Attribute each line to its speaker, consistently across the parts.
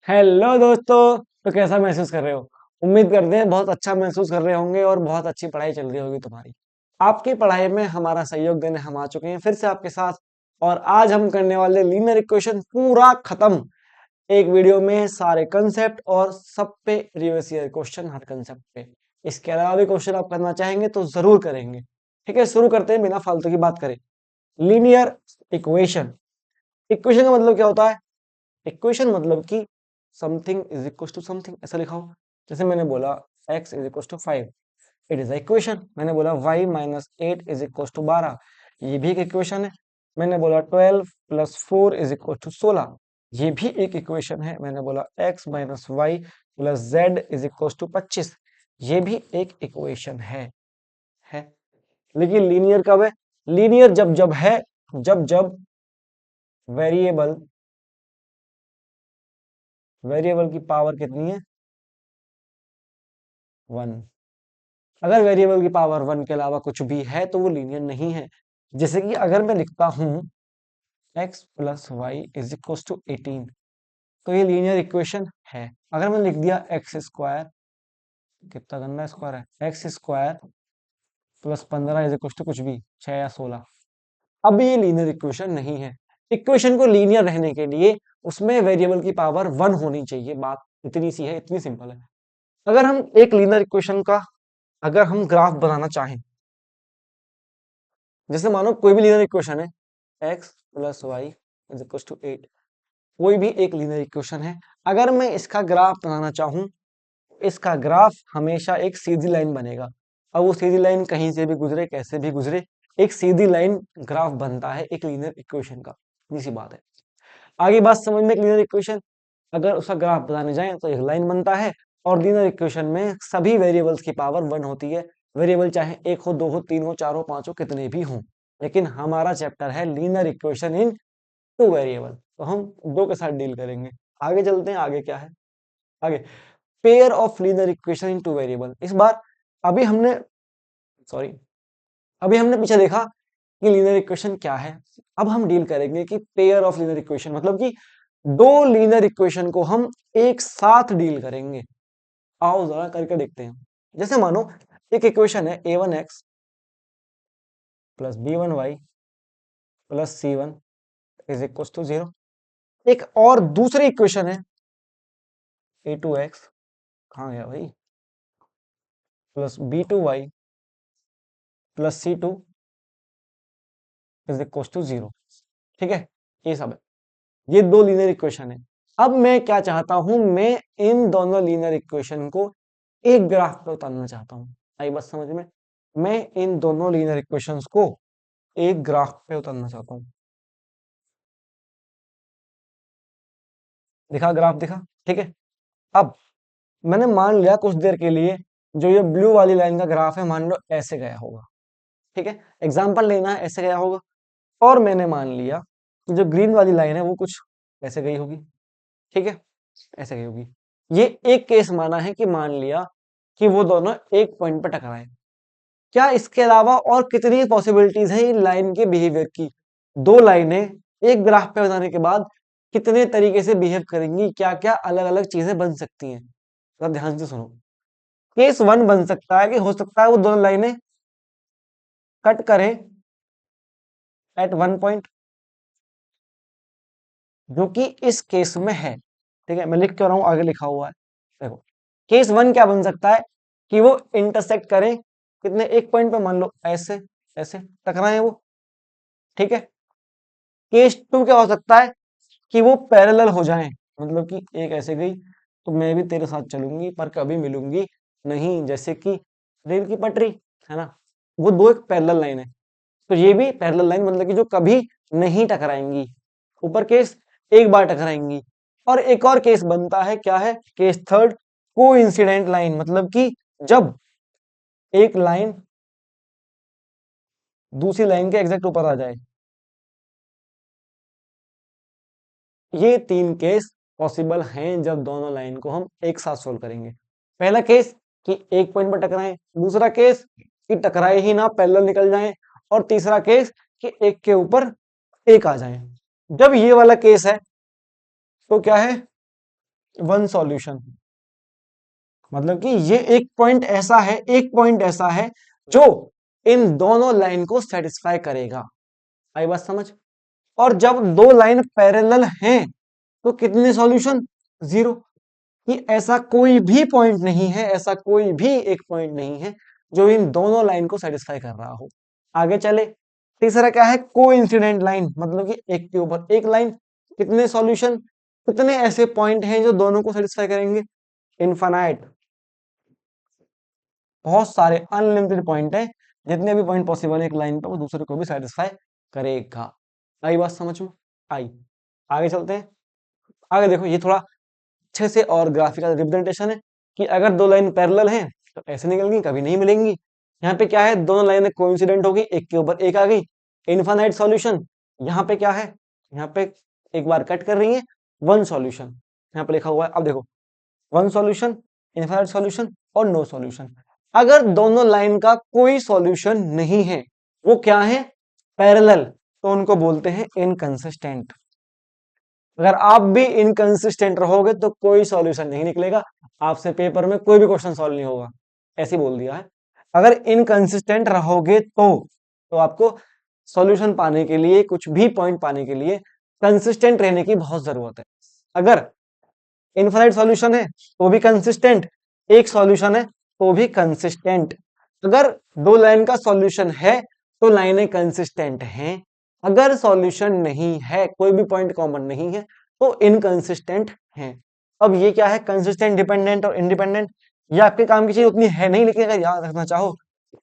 Speaker 1: Hello दोस्तों। तो कैसा महसूस कर रहे हो? उम्मीद करते हैं बहुत अच्छा महसूस कर रहे होंगे और बहुत अच्छी पढ़ाई चल रही होगी तुम्हारी। आपकी पढ़ाई में हमारा सहयोग देने हम आ चुके हैं फिर से आपके साथ। और आज हम करने वाले लीनियर इक्वेशन पूरा खत्म। एक वीडियो में सारे कंसेप्ट और सब पे प्रीवियस ईयर क्वेश्चन हर कंसेप्ट पे। इसके अलावा भी क्वेश्चन आप करना चाहेंगे तो जरूर करेंगे। ठीक है, शुरू करते हैं बिना फालतू की बात करें। Linear equation. इक्वेशन का मतलब क्या होता है? इक्वेशन मतलब कि something is equal to something, ऐसा लिखा हो। जैसे मैंने बोला x is equal to 5, it is equation. मैंने बोला y minus 8 is equal to 12, ये भी एक इक्वेशन है। मैंने बोला 12 प्लस 4 इज इक्वल टू 16, ये भी एक इक्वेशन है। मैंने बोला x minus y plus z is equal to 25, ये भी एक इक्वेशन है। लेकिन लीनियर कब है? लीनियर जब जब है, जब जब वेरिएबल वेरिएबल की पावर कितनी है? 1। अगर वेरिएबल की पावर 1 के अलावा कुछ भी है तो वो लीनियर नहीं है। जैसे कि अगर मैं लिखता हूं x plus y is equal to 18, तो ये लीनियर इक्वेशन है। अगर मैंने लिख दिया एक्स स्क्वायर, कितना गंदा स्क्वायर है, x square plus 15 is equal to कुछ भी 6 या 16, अब ये लीनियर इक्वेशन नहीं है। इक्वेशन को लीनियर रहने के लिए उसमें वेरिएबल की पावर 1 होनी चाहिए। बात इतनी सी है, इतनी सिंपल है। अगर हम एक लीनियर इक्वेशन का अगर हम ग्राफ बनाना चाहें, जैसे मानो कोई भी लीनियर इक्वेशन है, x plus y is equal to 8, कोई भी एक लीनियर इक्वेशन है। अगर मैं इसका ग्राफ बनाना चाहूं, इसका ग्राफ हमेशा एक सीधी लाइन बनेगा। अब वो सीधी लाइन कहीं से भी गुजरे, कैसे भी गुजरे, एक सीधी लाइन ग्राफ बनता है एक लीनियर इक्वेशन का। इतनी सी बात है। आगे बात समझ में, एक लीनियर इक्वेशन अगर उसका ग्राफ बनाने जाए तो एक लाइन बनता है। और लीनियर इक्वेशन में सभी वेरिएबल्स की पावर 1 होती है। वेरिएबल चाहे एक हो, दो हो, तीन हो, चार हो, पांच हो, कितने भी हों। लेकिन हमारा चैप्टर है linear equation in two variable, तो हम दो के साथ डील करेंगे। आगे चलते हैं, आगे क्या है? आगे pair of linear equation in two variable. इस बार अभी हमने सॉरी अभी हमने पीछे देखा कि लीनियर इक्वेशन क्या है। अब हम डील करेंगे कि पेयर ऑफ लीनियर इक्वेशन मतलब कि दो लीनियर इक्वेशन को हम एक साथ डील करेंगे। आओ जरा करके देखते हैं। जैसे मानो एक इक्वेशन है a1x plus b1y plus c1 is equal to 0। एक और दूसरी इक्वेशन है a2x, कहाँ गया भाई, plus b2y plus c2 is equal to 0। ठीक है, ये सब है। ये दो लीनियर इक्वेशन है। अब मैं क्या चाहता हूं, मैं इन दोनों लीनियर इक्वेशन को एक ग्राफ पे उतारना चाहता हूं। आई बात समझ में? मैं इन दोनों लीनियर इक्वेशंस को एक ग्राफ पे उतारना चाहता हूं। दिखा ग्राफ, दिखा? ठीक है। अब मैंने मान लिया कुछ देर के लिए जो ये ब्लू वाली लाइन का ग्राफ है, मान लो ऐसे गया होगा। ठीक है, एग्जाम्पल लेना है, ऐसे गया होगा। और मैंने मान लिया कि जो ग्रीन वाली लाइन है वो कुछ ऐसे गई होगी। ठीक है, ऐसे गई होगी। ये एक केस माना है कि मान लिया कि वो दोनों एक पॉइंट पर टकराए। क्या इसके अलावा और कितनी पॉसिबिलिटीज है इन लाइन के बिहेवियर की? दो लाइनें एक ग्राफ पे बनाने के बाद कितने तरीके से बिहेव करेंगी, क्या क्या अलग अलग चीजें बन सकती हैं? जरा ध्यान से सुनो। केस वन बन सकता है कि हो सकता है वो दोनों लाइनें कट करें एट वन पॉइंट, जो कि इस केस में है। ठीक है, मैं लिख क्यों रहा हूं, आगे लिखा हुआ है। देखो, केस वन क्या बन सकता है कि वो इंटरसेक्ट करें कितने, एक पॉइंट पे, मान लो ऐसे ऐसे टकराए वो। ठीक है। केस टू क्या हो सकता है कि वो पैरेलल हो जाएं, मतलब कि एक ऐसे गई तो मैं भी तेरे साथ चलूंगी पर कभी मिलूंगी नहीं, जैसे कि रेल की पटरी, है ना? वो दो एक पैरेलल लाइन है, तो ये भी पैरेलल लाइन मतलब कि जो कभी नहीं टकराएंगी। ऊपर केस एक बार टकराएंगी। और एक और केस बनता है, क्या है केस थर्ड? कोइंसिडेंट लाइन, मतलब कि जब एक लाइन दूसरी लाइन के एग्जैक्ट ऊपर आ जाए। ये तीन केस पॉसिबल हैं जब दोनों लाइन को हम एक साथ सोल्व करेंगे। पहला केस कि एक पॉइंट पर टकराएं, दूसरा केस कि टकराए ही ना, पैरेलल निकल जाएं, और तीसरा केस कि एक के ऊपर एक आ जाए। जब ये वाला केस है तो क्या है, वन सॉल्यूशन। मतलब कि ये एक पॉइंट ऐसा है, एक पॉइंट ऐसा है जो इन दोनों लाइन को सेटिस्फाई करेगा। आई बात समझ? और जब दो लाइन पैरेलल हैं तो कितने सॉल्यूशन? जीरो। कि ऐसा कोई भी पॉइंट नहीं है, ऐसा कोई भी एक पॉइंट नहीं है जो इन दोनों लाइन को सेटिस्फाई कर रहा हो। आगे चले, तीसरा क्या है? कोइंसिडेंट लाइन, मतलब कि एक के ऊपर एक लाइन, कितने सॉल्यूशन, कितने ऐसे पॉइंट हैं जो दोनों को सेटिस्फाई करेंगे? इनफाइनाइट, बहुत सारे अनलिमिटेड पॉइंट है, जितने भी पॉइंट पॉसिबल है एक लाइन पर वो दूसरे को भी सेटिस्फाई करेगा। आई बात समझ में? आई। आगे चलते हैं। आगे देखो, ये थोड़ा अच्छे से और ग्राफिकल रिप्रेजेंटेशन है कि अगर दो लाइन पैरेलल हैं तो ऐसे निकलेंगी, कभी नहीं मिलेंगी। यहाँ पे क्या है? दोनों लाइनें कोइंसिडेंट होगी, एक के ऊपर एक आ गई, इनफाइनाइट सॉल्यूशन। यहाँ पे क्या है? यहाँ पे एक बार कट कर रही है, वन सॉल्यूशन यहाँ पे लिखा हुआ है। अब देखो, वन सॉल्यूशन, इनफाइनाइट सॉल्यूशन और नो सॉल्यूशन। अगर दोनों लाइन का कोई सॉल्यूशन नहीं है, वो क्या है? पैरेलल, तो उनको बोलते हैं इनकंसिस्टेंट। अगर आप भी इनकंसिस्टेंट रहोगे तो कोई सॉल्यूशन नहीं निकलेगा, आपसे पेपर में कोई भी क्वेश्चन सॉल्व नहीं होगा, ऐसे बोल दिया है। अगर इनकंसिस्टेंट रहोगे तो आपको सॉल्यूशन पाने के लिए, कुछ भी पॉइंट पाने के लिए कंसिस्टेंट रहने की बहुत जरूरत है। अगर इनफाइनाइट सॉल्यूशन है तो भी कंसिस्टेंट, एक सॉल्यूशन है तो भी कंसिस्टेंट। अगर दो लाइन का सॉल्यूशन है तो लाइनें कंसिस्टेंट हैं, अगर सॉल्यूशन नहीं है, कोई भी पॉइंट कॉमन नहीं है, तो इनकंसिस्टेंट हैं। अब ये क्या है? कंसिस्टेंट, डिपेंडेंट और इंडिपेंडेंट। ये आपके काम की चीज उतनी है नहीं, लेकिन अगर याद रखना चाहो,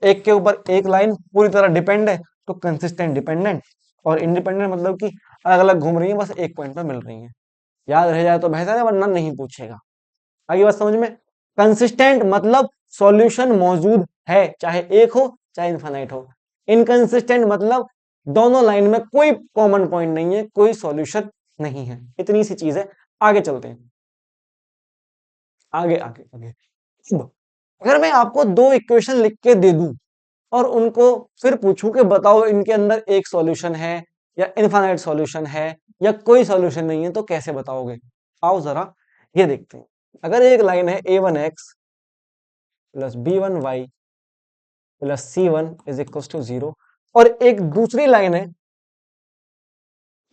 Speaker 1: एक के ऊपर एक लाइन पूरी तरह डिपेंड है तो कंसिस्टेंट डिपेंडेंट, और इंडिपेंडेंट मतलब कि अलग अलग घूम रही है, बस एक पॉइंट पर मिल रही है। याद रह जाए तो बेहतर है, वरना नहीं पूछेगा। आगे बात समझ में? कंसिस्टेंट मतलब सॉल्यूशन मौजूद है, चाहे एक हो चाहे इनफाइनाइट हो। इनकंसिस्टेंट मतलब दोनों लाइन में कोई कॉमन पॉइंट नहीं है, कोई सॉल्यूशन नहीं है। इतनी सी चीज है। आगे चलते हैं, आगे आगे आगे। अब अगर मैं आपको दो इक्वेशन लिख के दे दूं और उनको फिर पूछूं कि बताओ इनके अंदर एक सॉल्यूशन है या इनफाइनाइट सॉल्यूशन है या कोई सॉल्यूशन नहीं है, तो कैसे बताओगे? आओ जरा ये देखते हैं। अगर एक लाइन है a1x plus b1y plus c1 is equal to 0, और एक दूसरी लाइन है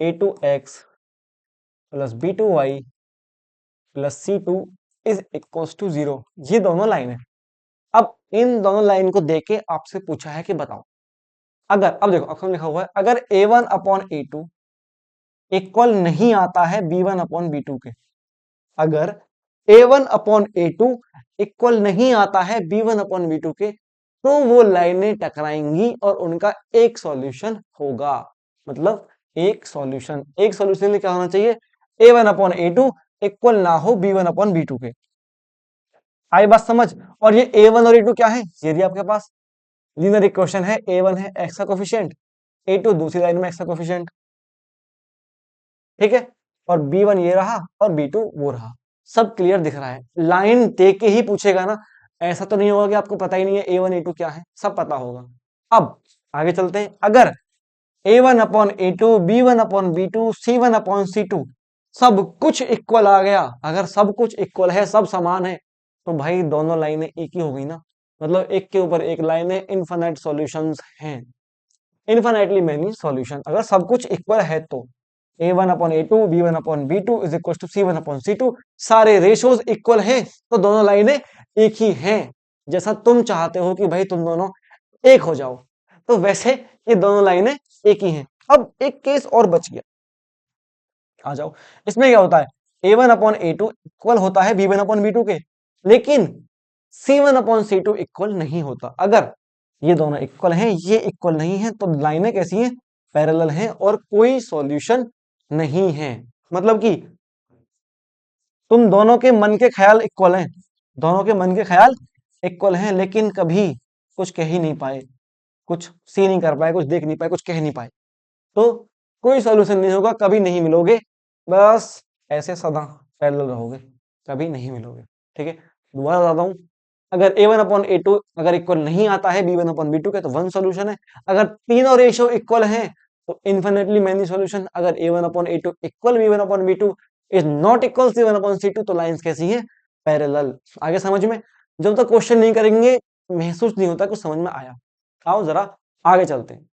Speaker 1: a2x plus b2y plus c2 is equal to 0, ये दोनों लाइन है। अब इन दोनों लाइन को देके आपसे पूछा है कि बताओ, अगर, अब देखो अक्सर लिखा हुआ है, अगर a1 अपॉन a2 इक्वल नहीं आता है b1 अपॉन b2 के, अगर a1 अपॉन a2 इक्वल नहीं आता है b1 अपॉन b2 के, तो वो लाइनें टकराएंगी और उनका एक सॉल्यूशन होगा। मतलब एक सॉल्यूशन, एक सॉल्यूशन के लिए क्या होना चाहिए? a1 अपॉन a2 इक्वल ना हो b1 अपॉन b2 के। आई बात समझ? और ये a1 और a2 क्या है? ये भी आपके पास लीनियर इक्वेशन है। a1 है x का कोफिशिएंट, a2 दूसरी लाइन में x का कोफिशिएंट, ठीक है। और b1 ये रहा और b2 वो रहा, सब क्लियर दिख रहा है। लाइन दे के ही पूछेगा ना, ऐसा तो नहीं होगा कि आपको पता ही नहीं है a1 a2 क्या है, सब पता होगा। अब आगे चलते हैं। अगर a1 upon a2 b1 upon b2 c1 upon c2 सब कुछ इक्वल आ गया, अगर सब कुछ इक्वल है, सब समान है, तो भाई दोनों लाइनें एक ही हो गई ना। मतलब एक के ऊपर एक लाइन है, इनफाइनाइट सॉल्यूशंस हैं, इनफाइनाइटली मैनी सॉल्यूशन, अगर सब कुछ इक्वल है तो। a1 upon a2 b1 upon b2 is equal to c1 upon c2, सारे रेशोज इक्वल हैं, तो दोनों लाइनें एक ही हैं। जैसा तुम चाहते हो कि भाई तुम दोनों एक हो जाओ, तो वैसे ये दोनों लाइनें एक ही हैं। अब एक केस और बच गया, आ जाओ। इसमें क्या होता है? a1 अपॉन a2 इक्वल होता है b1 अपॉन b2 के, लेकिन c1 अपॉन c2 इक्वल नहीं होता। अगर ये दोनों इक्वल हैं, ये इक्वल नहीं है, तो लाइनें कैसी हैं? पैरेलल हैं और कोई सॉल्यूशन नहीं है। मतलब कि तुम दोनों के मन के ख्याल इक्वल हैं, दोनों के मन के ख्याल इक्वल हैं, लेकिन कभी कुछ कह ही नहीं पाए, कुछ सी नहीं कर पाए, कुछ देख नहीं पाए, कुछ कह नहीं पाए, तो कोई सॉल्यूशन नहीं होगा, कभी नहीं मिलोगे। बस ऐसे सदा पैरेलल रहोगे, कभी नहीं मिलोगे। ठीक है, दोबारा बताता हूं। अगर a1 अपॉन a2 अगर इक्वल नहीं आता है b1 अपॉन b2 के, तो वन सॉल्यूशन है। अगर तीनों रेशियो इक्वल हैं तो इन्फिनिटली मैनी सॉल्यूशन। अगर a1 upon a2 equal b1 upon b2, is not equal C one upon C two, तो लाइंस कैसी है, पैरेलल। आगे समझ में, जब तक क्वेश्चन नहीं करेंगे महसूस नहीं होता कुछ समझ में आया। आओ जरा आगे चलते हैं।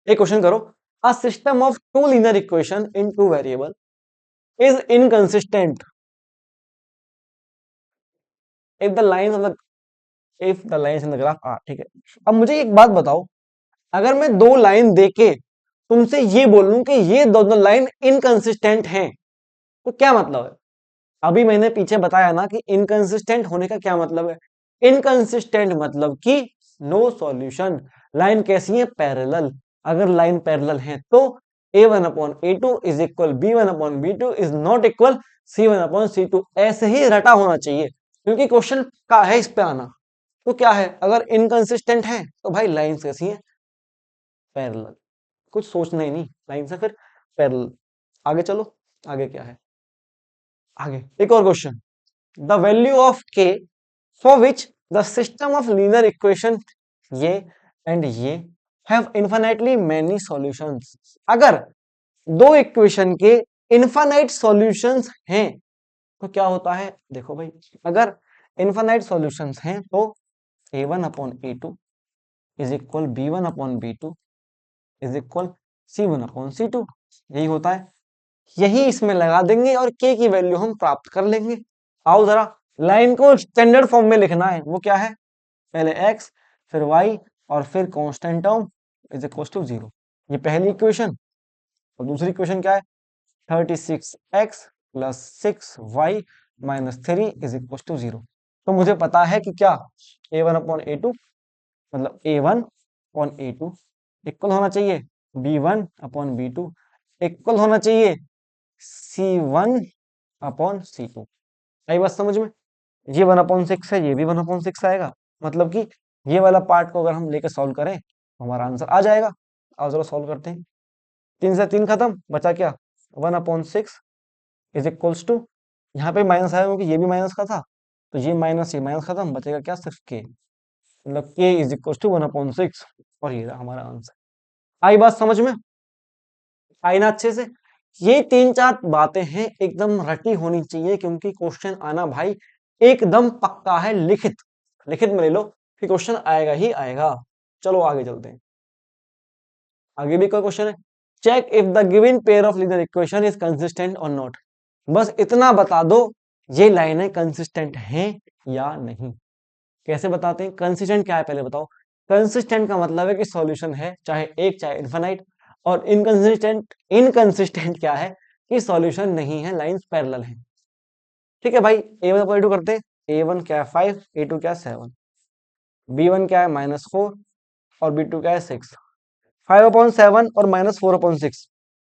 Speaker 1: एक क्वेश्चन करो, a system of two linear equation in two variable is inconsistent if the lines of the if the lines in the graph are. ठीक है, अब मुझे एक बात बताओ, अगर मैं दो लाइन देके तुमसे ये बोलूं कि ये दोनों लाइन इनकंसिस्टेंट हैं, तो क्या मतलब है? अभी मैंने पीछे बताया ना कि इनकंसिस्टेंट होने का क्या मतलब है। इनकंसिस्टेंट मतलब कि नो सॉल्यूशन। लाइन कैसी है, पैरेलल। अगर लाइन पैरेलल है तो a1 upon a2 is equal b1 upon b2 is not equal c1 upon c2। ऐसे ही रटा होना चाहिए, क्योंकि क्वेश्चन का है इस पे आना। तो क्या है, अगर इनकंसिस्टेंट है तो भाई लाइन कैसी है, पैरेलल। कुछ सोचना ही नहीं, लाइन से फिर पैरेलल। आगे चलो, आगे क्या है, आगे एक और question. The value of k for which the system of linear equation ये एंड ये हैव इन्फिनिटली मेनी सॉल्यूशंस। अगर दो इक्वेशन के इन्फिनाइट सॉल्यूशंस हैं तो क्या होता है, देखो भाई, अगर इन्फिनाइट सॉल्यूशंस हैं तो a1 upon a2 is equal b1 upon b2 is equal c1 upon c2। यही होता है, यही इसमें लगा देंगे और k की वैल्यू हम प्राप्त कर लेंगे। आओ जरा, लाइन को स्टैंडर्ड फॉर्म में लिखना है, वो क्या है, पहले x फिर y और फिर constant term is equal to 0। ये पहली इक्वेशन। और दूसरी इक्वेशन क्या है, 36x plus 6y minus 3 is equal to 0। तो मुझे पता है कि क्या, a1 अपॉन a2 मतलब a1 अपॉन a2 इक्वल होना चाहिए b1 अपॉन b2 इक्वल होना चाहिए c1 अपॉन c2। आई बात समझ में? ये 1/6 है, ये भी 1/6 आएगा, मतलब कि ये वाला पार्ट को अगर हम लेकर सॉल्व करें तो हमारा आंसर आ जाएगा। आओ जरा सॉल्व करते हैं। 3 से 3 खत्म, बचा क्या, 1/6 इज इक्वल्स टू, यहाँ पे माइनस आया क्योंकि ये भी माइनस का था, तो ये माइनस खत्म, बचेगा क्या, सिर्फ के, मतलब के इज इक्वल्स टू 1/6। और ये रहा हमारा आंसर। आई बात समझ में, आई ना अच्छे से? ये 3-4 बातें हैं एकदम रटी होनी चाहिए, क्योंकि क्वेश्चन आना भाई एकदम पक्का है, लिखित लिखित में ले लो कि क्वेश्चन आएगा ही आएगा। चलो आगे चलते हैं, आगे भी कोई क्वेश्चन है। Check if the given pair of linear equation is consistent और नॉट। बस इतना बता दो ये लाइनें कंसिस्टेंट हैं या नहीं। कैसे बताते हैं, कंसिस्टेंट क्या है पहले बताओ। कंसिस्टेंट का मतलब है कि सॉल्यूशन है, चाहे एक चाहे इनफाइनाइट। और इनकंसिस्टेंट इनकंसिस्टेंट क्या है, कि सॉल्यूशन नहीं है, लाइंस पैरेलल हैं। ठीक है भाई, a1 को a2 करते, a1 क्या है 5, a2 क्या है 7, b1 क्या है -4 और b2 क्या है 6। 5/7 और -4/6,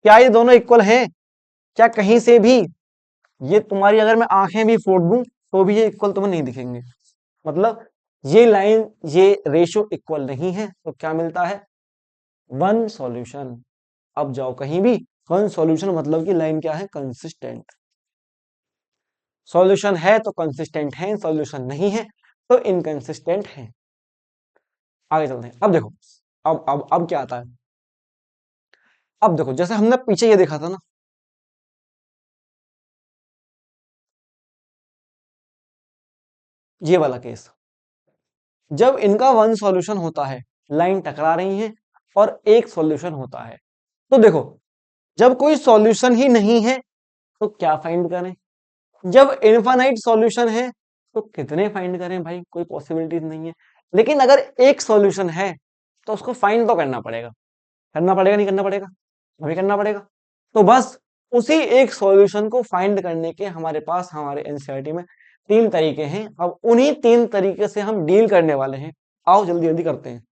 Speaker 1: क्या ये दोनों इक्वल हैं? क्या कहीं से भी, ये तुम्हारी अगर मैं आंखें भी फोड़ दूं तो भी ये इक्वल तुम्हें नहीं दिखेंगे। मतलब ये लाइन ये रेशियो इक्वल नहीं है, तो क्या मिलता है, वन सॉल्यूशन। अब जाओ कहीं भी, वन सॉल्यूशन मतलब कि लाइन क्या है, कंसिस्टेंट। सॉल्यूशन है तो कंसिस्टेंट है, सॉल्यूशन नहीं है तो इनकंसिस्टेंट है। आगे चलते हैं, अब देखो, अब क्या आता है। अब देखो, जैसे हमने पीछे ये देखा था ना, ये वाला केस, जब इनका वन सॉल्यूशन होता है, लाइन टकरा रही है और एक सॉल्यूशन होता है, तो देखो, जब कोई सॉल्यूशन ही नहीं है तो क्या फाइंड करें, जब इनफाइनाइट सॉल्यूशन है तो कितने फाइंड करें भाई, कोई पॉसिबिलिटीज नहीं है। लेकिन अगर एक सॉल्यूशन है तो उसको फाइंड तो करना पड़ेगा, करना पड़ेगा नहीं करना पड़ेगा, अभी करना पड़ेगा। तो बस उसी एक सॉल्यूशन को फाइंड करने के हमारे पास हमारे एनसीईआरटी में 3 तरीके हैं। अब उन्हीं 3 तरीके से हम डील करने वाले हैं। आओ जल्दी जल्दी करते हैं,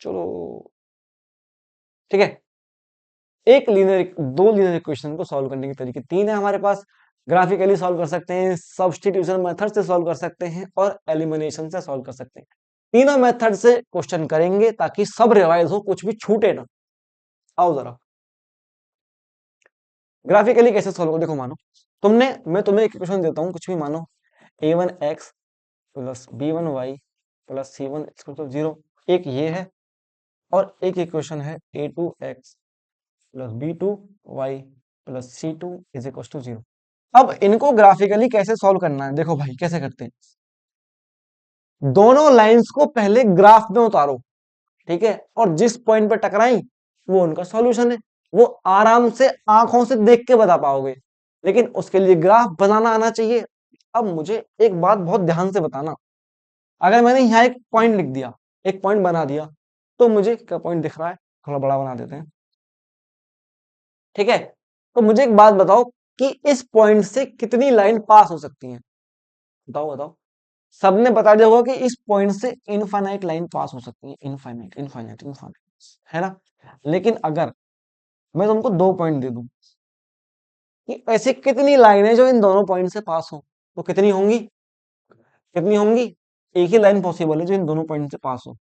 Speaker 1: चलो। ठीक है, एक लीनियर दो लीनियर इक्वेशन को सॉल्व करने के तरीके 3 है हमारे पास। ग्राफिकली सॉल्व कर सकते हैं, सब्स्टिट्यूशन मेथड से सॉल्व कर सकते हैं और एलिमिनेशन से सॉल्व कर सकते हैं। तीनों मेथड से क्वेश्चन करेंगे ताकि सब रिवाइज हो, कुछ भी छूटे ना। आओ जरा, ग्राफिकली कैसे सॉल्व हो, देखो मानो मैं तुम्हें एक इक्वेशन देता हूं, कुछ भी मानो, a1x plus b1y plus c1 0। एक ये है और एक इक्वेशन है a2x plus b2y plus c2 is equal to 0। अब इनको ग्राफिकली कैसे सॉल्व करना है, देखो भाई कैसे करते हैं। दोनों लाइंस को पहले ग्राफ में उतारो, ठीक है, और जिस पॉइंट पे टकराई वो उनका सॉल्यूशन है। वो आराम से आंखों से देख के बता पाओगे, लेकिन उसके लिए ग्राफ बनाना आना चाहिए। अब मुझे एक बात बहुत ध्यान से बताना, अगर मैंने यहाँ एक पॉइंट लिख दिया, एक पॉइंट बना दिया, तो मुझे क्या पॉइंट दिख रहा है, थोड़ा बड़ा बना देते हैं, ठीक है। तो मुझे एक बात बताओ कि इस पॉइंट से कितनी लाइन पास हो सकती हैं, बताओ बताओ। सबने बता दिया होगा कि इस पॉइंट से इनफाइनाइट लाइन पास हो सकती है, इनफाइनाइट इनफाइनाइट इनफाइनाइट, है ना। लेकिन अगर मैं तुमको दो पॉइंट दे दूं कि ऐसी कितनी लाइन है जो इन दोनों पॉइंट से पास हो, तो कितनी होंगी, कितनी होंगी। एक ही लाइन पॉसिबल है जो इन दोनों पॉइंट से पास हो,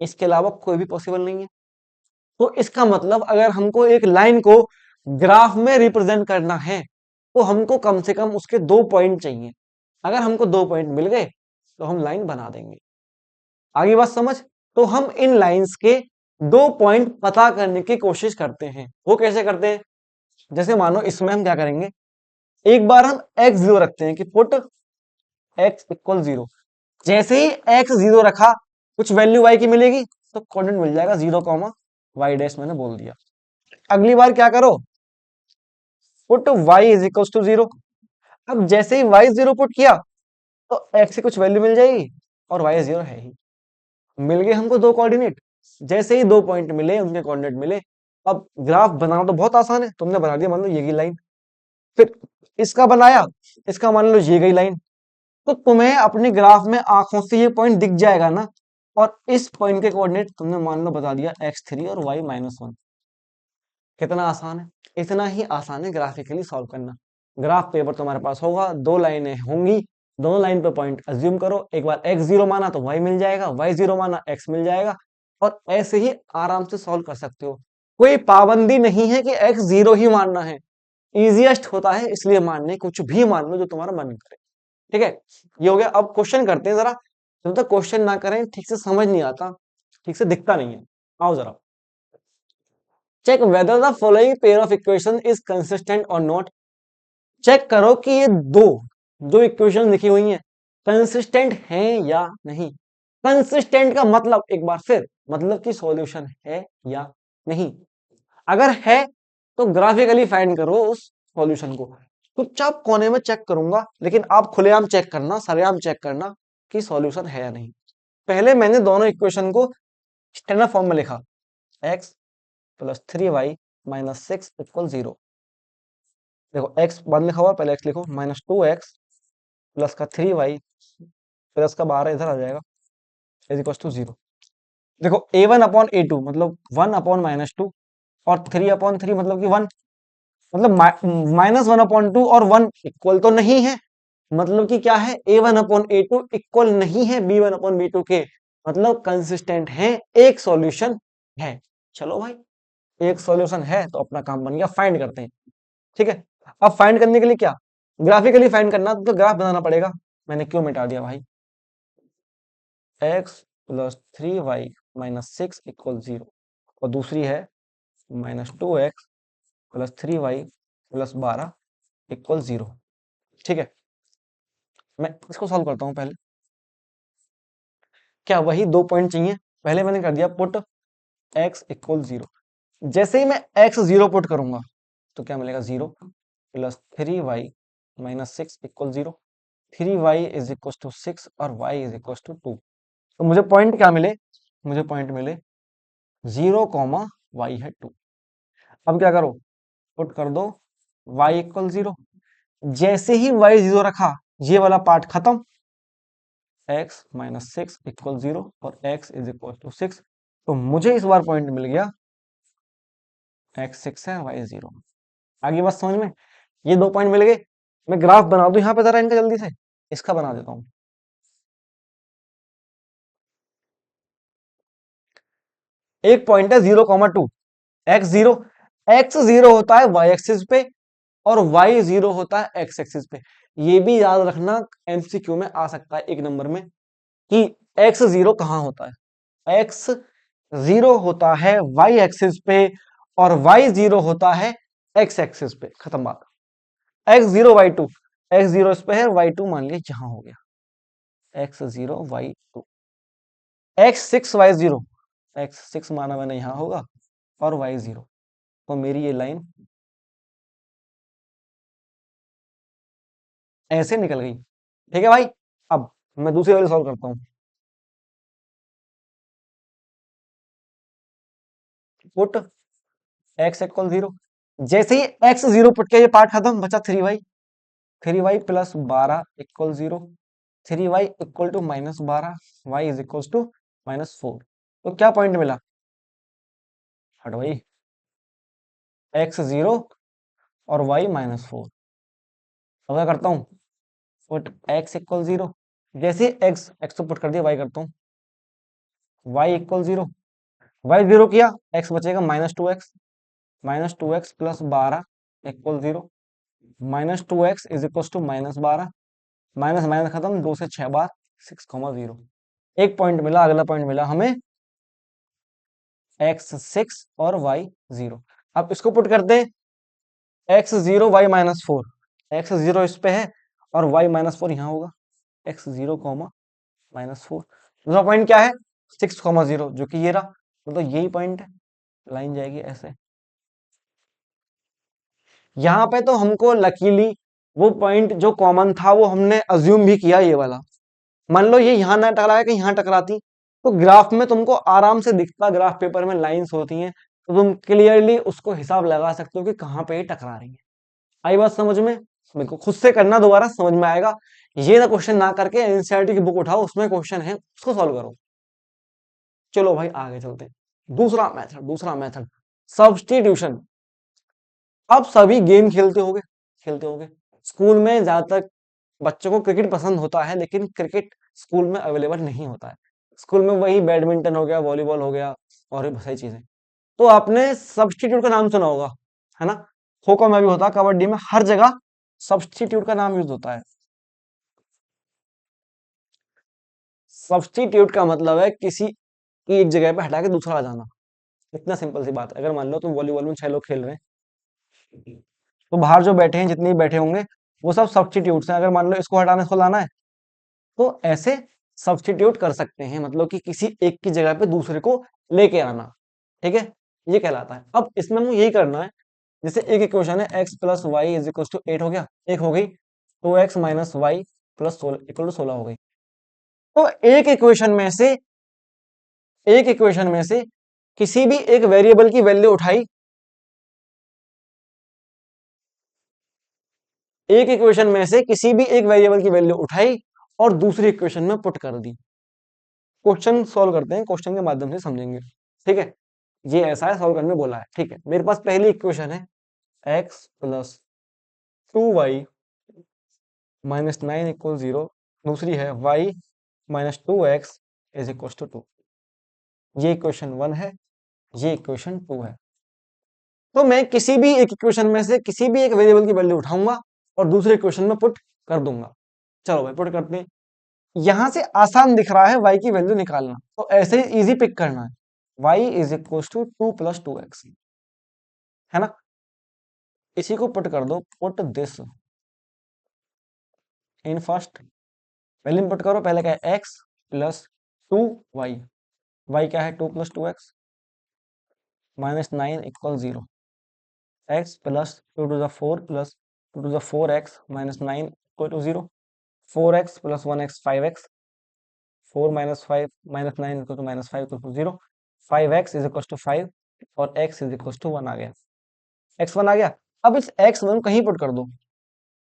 Speaker 1: इसके अलावा कोई भी पॉसिबल नहीं है। तो इसका मतलब अगर हमको एक लाइन को ग्राफ में रिप्रेजेंट करना है तो हमको कम से कम उसके दो पॉइंट चाहिए। अगर हमको दो पॉइंट मिल गए तो हम लाइन बना देंगे। आगे बात समझ। तो हम इन लाइंस के दो पॉइंट पता करने की कोशिश करते हैं। वो कैसे करते हैं, जैसे मानो इसमें हम क्या करेंगे, एक बार हम x जीरो रखते हैं कि पुट x इक्वल जीरो। जैसे ही x जीरो रखा, कुछ वैल्यू y की मिलेगी तो कोऑर्डिनेट मिल जाएगा 0, y डैश, मैंने बोल दिया। अगली बार क्या करो, put y is equal to 0। अब जैसे ही y जीरो पुट किया तो x की कुछ वैल्यू मिल जाएगी और y जीरो है ही। मिल गए हमको दो कोऑर्डिनेट। जैसे ही दो पॉइंट मिले, उनके कोऑर्डिनेट मिले, अब ग्राफ बनाना तो बहुत आसान है, तुमने बना दिया, मान लो ये गई लाइन, फिर इसका बनाया, इसका मान लो ये गई लाइन। तो तुम्हें अपने ग्राफ में आंखों से ये पॉइंट दिख जाएगा ना, और इस पॉइंट के कोऑर्डिनेट तुमने मान लो बता दिया x3 और y-1। कितना आसान है, इतना ही आसान है ग्राफिकली सॉल्व करना। ग्राफ पेपर तुम्हारे पास होगा, दो लाइनें होंगी, दोनों लाइन पे पॉइंट अज्यूम करो, एक बार x जीरो माना तो y मिल जाएगा, y जीरो माना x मिल जाएगा, और ऐसे ही आराम से सॉल्व कर सकते हो। कोई पाबंदी नहीं है कि x जीरो ही मानना है, इजिएस्ट होता है इसलिए मानने, कुछ भी मान लो जो तुम्हारा मन करे, ठीक है। ये हो गया। अब क्वेश्चन करते हैं जरा, जब तक क्वेश्चन ना करें ठीक से समझ नहीं आता, ठीक से दिखता नहीं है। आओ जरा, check whether the following pair of equation is consistent और नॉट। चेक करो कि ये दो जो इक्वेशन लिखी हुई हैं कंसिस्टेंट हैं या नहीं। कंसिस्टेंट का मतलब, एक बार फिर, मतलब कि सॉल्यूशन है या नहीं। अगर है तो ग्राफिकली फाइंड करो उस सॉल्यूशन को। चुपचाप कोने में चेक करूंगा, लेकिन आप खुलेआम चेक करना, सरेआम चेक करना कि सॉल्यूशन है या नहीं। पहले मैंने दोनों इक्वेशन को स्टैंडर्ड फॉर्म में लिखा, x प्लस 3y-6 इक्वल 0। देखो x बाद लिखा हुआ, पहले x लिखो, -2x प्लस का 3y प्लस का 12 इधर आ जाएगा, इज इक्वल टू 0। देखो a1/a2 मतलब 1/-2, और 3/3 मतलब कि 1, मतलब -1/2 और 1 इक्वल तो नहीं है, मतलब कि क्या है, a1/a2 इक्वल नहीं है b1/b2 के, मतलब कंसिस्टेंट है, एक सॉल्यूशन है। चलो भाई, एक सॉल्यूशन है तो अपना काम बन गया, फाइंड करते हैं, ठीक है। अब फाइंड करने के लिए क्या, ग्राफिकली फाइंड करना तो ग्राफ बनाना पड़ेगा। मैंने क्यों मिटा दिया भाई, x प्लस 3y-6 इक्वल 0, और दूसरी है -2x plus 3y plus 12 equal 0, ठीक है। मैं इसको सॉल्व करता हूं पहले। क्या वही दो पॉइंट चाहिए, पहले मैंने कर दिया पुट x इक्वल 0। जैसे ही मैं x 0 पुट करूंगा तो क्या मिलेगा, 0 plus 3y-6 equal 0। 3y is equal to 6 और y इज इक्वल टू 2। तो मुझे पॉइंट क्या मिले, मुझे पॉइंट मिले 0, y है 2। अब क्या करो, पुट कर दो y इक्वल 0। जैसे ही y 0 रखा, ये वाला पार्ट खत्म, x-6 इक्वल 0 और x इज इक्वल टू 6। तो मुझे इस बार पॉइंट मिल गया, x 6 है, y 0। आगे बात समझ में, ये दो पॉइंट मिल गए। मैं ग्राफ बना दूं यहाँ पे जरा इनका, जल्दी से इसका बना देता हूं। एक पॉइंट है 0, 2, x 0 होता है y एक्सिस पे और y 0 होता है x एक्सिस पे। ये भी याद रखना, एमसीक्यू में आ सकता है एक नंबर में, कि x 0 कहां होता है, x जीरो होता है वाई एक्सिस पे और वाई जीरो होता है एक्स एक्सिस पे, खत्म बात। X zero y two, x zero इस पे है, वाई टू मान लिया जहां हो गया, x zero y two, x six y zero, x six माना मैंने यहां होगा और वाई जीरो। तो मेरी ये लाइन ऐसे निकल गई। ठीक है भाई, अब मैं दूसरी वाली सॉल्व करता हूं। पुट एक्स इक्वल जीरो, जैसे ही एक्स जीरो पुट किया ये पार्ट खत्म, बचा three y, three y plus बारह equal zero, three y equal to minus बारह, y is equal to minus four. तो क्या पॉइंट मिला, हट भाई, एक्स जीरो और वाई माइनस फोर। अब क्या करता हूँ, पुट एक्स इक्वल जीरो, जैसे एक्स एक्स तो पुट कर दिया, वाई करता हूँ, y equal zero, y zero किया, एक्स बचेगा minus two x, minus two x plus बारह equal zero, minus two x is equal to minus बारह, माइनस माइनस खत्म, दो से छह बार, सिक्स कॉमा जीरो। एक पॉइंट मिला, अगला पॉइंट मिला हमें एक्स सिक्स और वाई जीरो। अब इसको पुट करते हैं, x zero y minus four, x zero इस पे है और वाई माइनस फोर यहाँ होगा, x zero comma minus four. दूसरा पॉइंट क्या है, सिक्स कॉमा जीरो, जो कि ये रहा, तो यही पॉइंट है, लाइन जाएगी ऐसे। यहाँ पे तो हमको लकीली वो पॉइंट जो कॉमन था वो हमने अज्यूम भी किया, ये वाला। मान लो ये यहाँ ना टकराया कि यहाँ टकराती, तो ग्राफ में तुमको आराम से दिखता, ग्राफ पेपर में लाइंस होती हैं, तो तुम क्लियरली उसको हिसाब लगा सकते हो कि कहाँ पे ये टकरा रही है। आई बात समझ में, बिल्कुल खुद से करना, दोबारा समझ में आएगा। ये ना क्वेश्चन ना करके एनसीईआरटी की बुक उठाओ, उसमें क्वेश्चन है उसको सॉल्व करो। चलो भाई आगे चलते हैं, दूसरा मेथड सब्स्टिट्यूशन। अब सभी गेम खेलते होगे स्कूल में। ज्यादातर बच्चों को क्रिकेट पसंद होता है, लेकिन क्रिकेट स्कूल में अवेलेबल नहीं होता है। स्कूल में वही बैडमिंटन हो गया, वॉलीबॉल हो गया और भी बहुत सारी चीजें। तो आपने सब्स्टिट्यूट का नाम सुना होगा, है ना। खो खो में भी होता है, कबड्डी में, हर जगह सब्स्टिट्यूट का नाम यूज होता है। सब्स्टिट्यूट का मतलब है किसी की एक जगह पे हटा के दूसरा आ जाना। इतना सिंपल सी बात है। अगर मान लो तुम वॉलीबॉल में छह लोग खेल रहे हैं, तो बाहर जो बैठे हैं, जितने भी बैठे होंगे, वो सब सब्स्टिट्यूट्स हैं। अगर मान लो इसको हटाने इसको लाना है, तो ऐसे सब्स्टिट्यूट कर सकते हैं, मतलब कि किसी एक की जगह पे दूसरे को लेके आना। ठीक है, ये कहलाता है। अब इसमें हमको यही करना है, जैसे एक इक्वेशन है x plus y is equal to eight हो गया, एक हो गई, two x minus y plus सोलह इक्वल टू सोलह हो गई। तो एक इक्वेशन में से किसी भी एक वेरिएबल की वैल्यू उठाई, एक इक्वेशन में से किसी भी एक वेरिएबल की वैल्यू उठाई और दूसरी इक्वेशन में पुट कर दी। क्वेश्चन सॉल्व करते हैं, क्वेश्चन के माध्यम से समझेंगे। ठीक है, ये ऐसा है, सॉल्व करने में बोला है। ठीक है, मेरे पास पहली इक्वेशन है x plus two y minus nine equal zero, दूसरी है y minus two x is equal to two. ये इक्वेशन वन है, ये इक्वेशन टू है। तो मैं किसी भी एक इक्वेशन में से किसी भी एक वेरिएबल की वैल्यू उठाऊंगा और दूसरे इक्वेशन में पुट कर दूंगा। चलो भाई पुट करते हैं। यहां से आसान दिख रहा है y की वैल्यू निकालना, तो ऐसे ही इजी पिक करना है, y is equal to two plus two x, है ना। इसी को पुट कर दो, पुट दिस इन फर्स्ट, पहले पुट करो, पहले क्या है x plus two y, y क्या है two plus two x, minus nine equal zero, x plus two two the four plus two two the four x minus nine equal to zero, four x plus one x five x, four minus five minus nine equal to minus five equal to zero, five x is equal to five और x is equal to one आ गया, x one आ गया। अब इस x one कहीं put कर दो,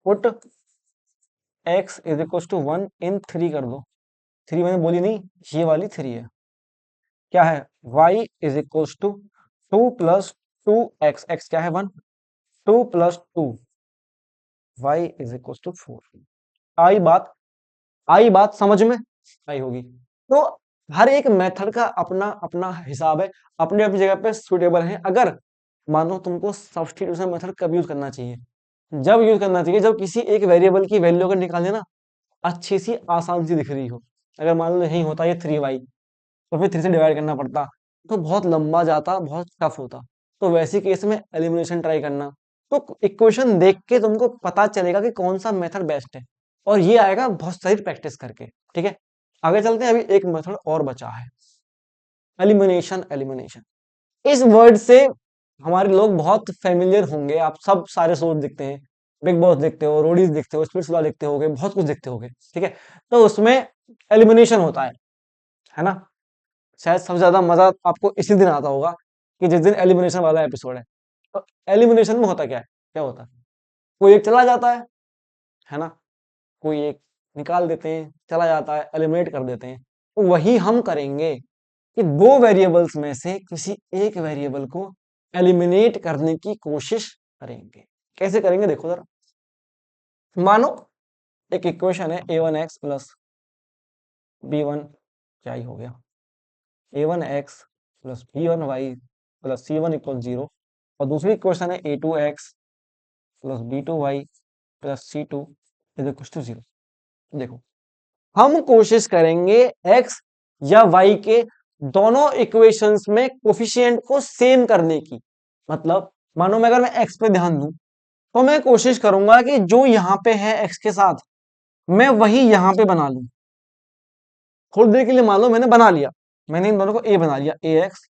Speaker 1: put x is equal to one in three कर दो, थ्री मैंने बोली नहीं, ये वाली थ्री है। क्या है, y is equal to two plus two x, x क्या है one, two plus two, y is equal to four. आई बात, आई बात समझ में आई होगी। तो हर एक मेथड का अपना अपना हिसाब है, अपनी अपनी जगह पे सुटेबल है। अगर मानो तुमको सब्स्टिट्यूशन मेथड कब यूज करना चाहिए, जब यूज करना चाहिए जब किसी एक वेरिएबल की वैल्यू अगर निकालने ना अच्छी सी आसान सी दिख रही हो। अगर मान लो नहीं होता ये थ्री वाई, तो फिर थ्री से डिवाइड करना पड़ता, तो बहुत लंबा जाता, बहुत टफ होता। तो वैसे केस में एलिमिनेशन ट्राई करना। तो इक्वेशन देख के तुमको पता चलेगा कि कौन सा मेथड बेस्ट है, और ये आएगा बहुत सारी प्रैक्टिस करके। ठीक है, आगे चलते हैं। अभी एक मेथड और बचा है, एलिमिनेशन। एलिमिनेशन इस वर्ड से हमारे लोग बहुत फेमिलियर होंगे। आप सब सारे शोज देखते हैं, बिग बॉस देखते हो, रोडीज देखते हो, स्प्लिट्सविला देखते होगे, बहुत कुछ देखते होगे। ठीक है, तो उसमें एलिमिनेशन होता है ना। शायद सबसे ज्यादा मजा आपको इसी दिन आता होगा कि जिस दिन एलिमिनेशन वाला एपिसोड है। तो एलिमिनेशन में होता क्या है, क्या होता है? कोई एक चला जाता है ना, कोई एक निकाल देते हैं, चला जाता है, एलिमिनेट कर देते हैं। तो वही हम करेंगे कि दो वेरिएबल्स में से किसी एक वेरिएबल को एलिमिनेट करने की कोशिश करेंगे। कैसे करेंगे देखो जरा। मानो एक इक्वेशन है a1x प्लस b1, क्या ही हो गया, a1x plus b1y plus c1 equal 0, और दूसरी इक्वेशन है a2x plus b2y plus c2 is equal to 0। देखो, हम कोशिश करेंगे x या y के दोनों इक्वेशंस में कोफिशिएंट को सेम करने की। मतलब मानो मैं अगर मैं x पे ध्यान दूं, तो मैं कोशिश करूंगा कि जो यहां पे है x के साथ, मैं वही यहां पे बना लूं। थोड़ी देर के लिए मान लो मैंने बना लिया, मैंने इन दोनों को a बना लिया, ax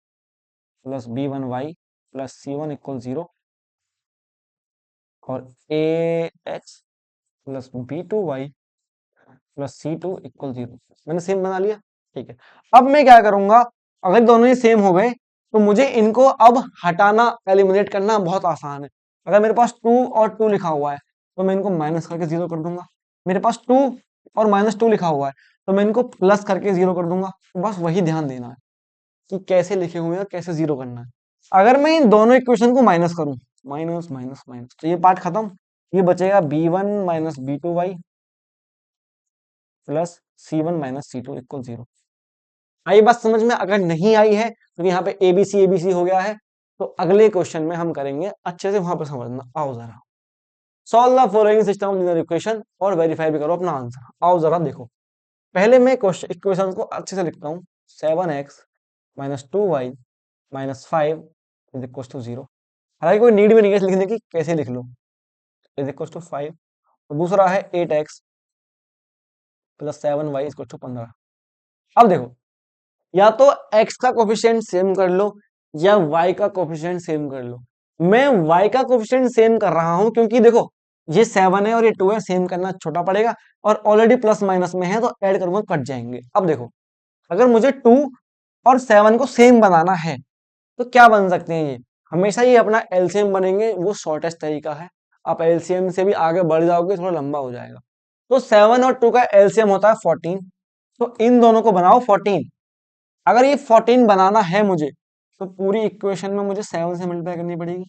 Speaker 1: plus b1y plus c1 equal 0, और ax plus b2y plus c2 equal 0, मैंने सेम बना लिया। ठीक है, अब मैं क्या करूंगा, अगर दोनों ही सेम हो गए तो मुझे इनको अब हटाना, एलिमिनेट करना बहुत आसान है। अगर मेरे पास 2 और 2 लिखा हुआ है तो मैं इनको माइनस करके 0 कर दूंगा। मेरे पास 2 और -2 लिखा हुआ है तो मैं इनको प्लस करके 0 कर दूंगा। बस वही ध्यान देना है कि कैसे लिखे हुए हैं और कैसे 0 करना है। अगर मैं इन दोनों इक्वेशन को माइनस करूं, माइनस माइनस माइनस, तो ये पार्ट खत्म। ये बचेगा b1 minus b2y plus c1 minus c2 equal 0। आई बात समझ में? अगर नहीं आई है तो यहाँ पे एबीसी एबीसी हो गया है, तो अगले क्वेश्चन में हम करेंगे अच्छे से, वहां पर समझना। आओ जरा, solve the following system of linear equation और वेरीफाई भी करो अपना आंसर। आओ जरा देखो, पहले मैं क्वेश्चन इक्वेशन को अच्छे से लिखता हूँ। 7x minus 2y minus 5 is equal to 0। हालांकि कोई नीड भी नहीं है लिखने की, कैसे लिख लो, इज इक्वल टू 5। और दूसरा है 8x plus 7y is equal to 15। अब देखो, या तो x का कोफिशिएंट सेम कर लो या y का कोफिशिएंट सेम कर लो। मैं y का कोफिशिएंट सेम कर रहा हूं क्योंकि देखो, ये 7 है और ये 2 है, सेम करना छोटा पड़ेगा, और ऑलरेडी प्लस माइनस में है तो ऐड करूंगा, कट जाएंगे। अब देखो, अगर मुझे 2 और 7 को सेम बनाना है तो क्या बन सकते हैं ये, हमेशा ये अपना एलसीएम बनेंगे, वो शॉर्टेस्ट तरीका है। आप एलसीएम से भी आगे बढ़ जाओगे, थोड़ा लंबा हो जाएगा। तो 7 और 2 का एलसीएम होता है 14, तो इन दोनों को बनाओ 14। अगर ये 14 बनाना है मुझे, तो पूरी इक्वेशन में मुझे 7 से मल्टीप्लाई करनी पड़ेगी,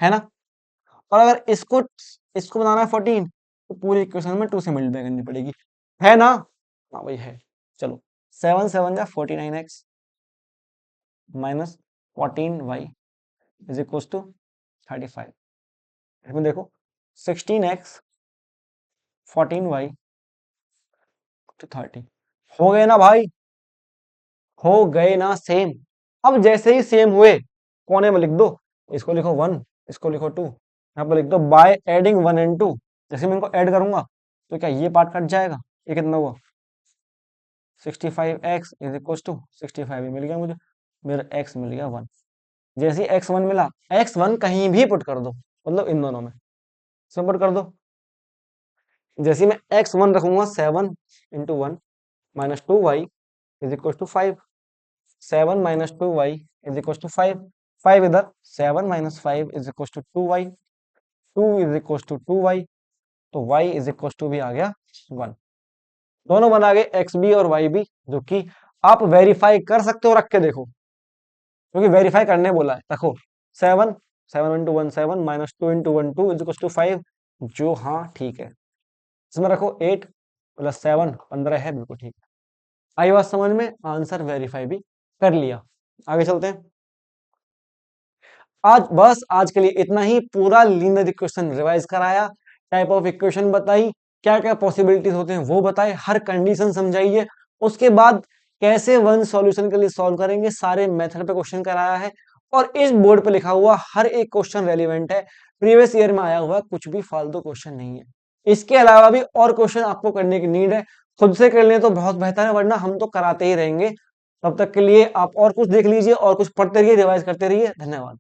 Speaker 1: है ना। और अगर इसको इसको बनाना है 14, तो पूरी इक्वेशन में 2 से मल्टीप्लाई करनी पड़ेगी, है ना। हाँ भाई है। चलो, 7 7 जा 49x minus 14y is equal to 35। इसमें देखो, 16x 14y टू 30। हो गए ना भाई, हो गए ना सेम। अब जैसे ही सेम हुए, कोने में लिख दो, इसको लिखो 1, इसको लिखो 2, यहाँ पर लिख दो बाय एडिंग 1 एंड 2। जैसे मैं इनको ऐड करूंगा तो क्या ये पार्ट कट जाएगा, ये कितना हुआ 65x इज इक्वल टू 65 मिल गया मुझे, मेरा x मिल गया 1। जैसे ही x1 मिला, x1 कहीं भी पुट कर दो, मतलब इन दोनों में इसमें पुट कर दो। जैसे मैं x1 रखूंगा 7 into 1 minus 2y is equal to 5। 7 minus 2y is equal to 5। 5 इधर, 7 minus 5 is equal to 2y। 2 is equal to 2y, तो y इज इक्वल टू भी आ गया 1। दोनों बना गए एक्स बी और वाई बी, जो कि आप वेरीफाई कर सकते हो, रख के देखो, क्योंकि वेरीफाई करने बोला है। देखो, 7 7 into 1 7 minus 2 into 1 2 is equal to 5, जो हाँ ठीक है। इसमें रखो 8 प्लस 7 15 है, बिल्कुल ठीक है। आई बात समझ में? आंसर वेरीफाई भी कर लिया। आगे चलते हैं। आज के लिए इतना ही। पूरा लीनियर इक्वेशन रिवाइज कराया, टाइप ऑफ इक्वेशन बताई, क्या क्या पॉसिबिलिटीज होते हैं वो बताए, हर कंडीशन समझाइए। उसके बाद कैसे वन सॉल्यूशन के लिए सॉल्व करेंगे, सारे मेथड पे क्वेश्चन कराया है और इस बोर्ड पे लिखा हुआ हर एक क्वेश्चन रेलिवेंट है, प्रीवियस ईयर में आया हुआ कुछ भी फालतू क्वेश्चन नहीं है। इसके अलावा भी और क्वेश्चन आपको करने की नीड है, खुद से कर लें तो बहुत बेहतर है, वरना हम तो कराते ही रहेंगे। तब तक के लिए आप और कुछ देख लीजिए और कुछ पढ़ते रहिए, रिवाइज करते रहिए। धन्यवाद।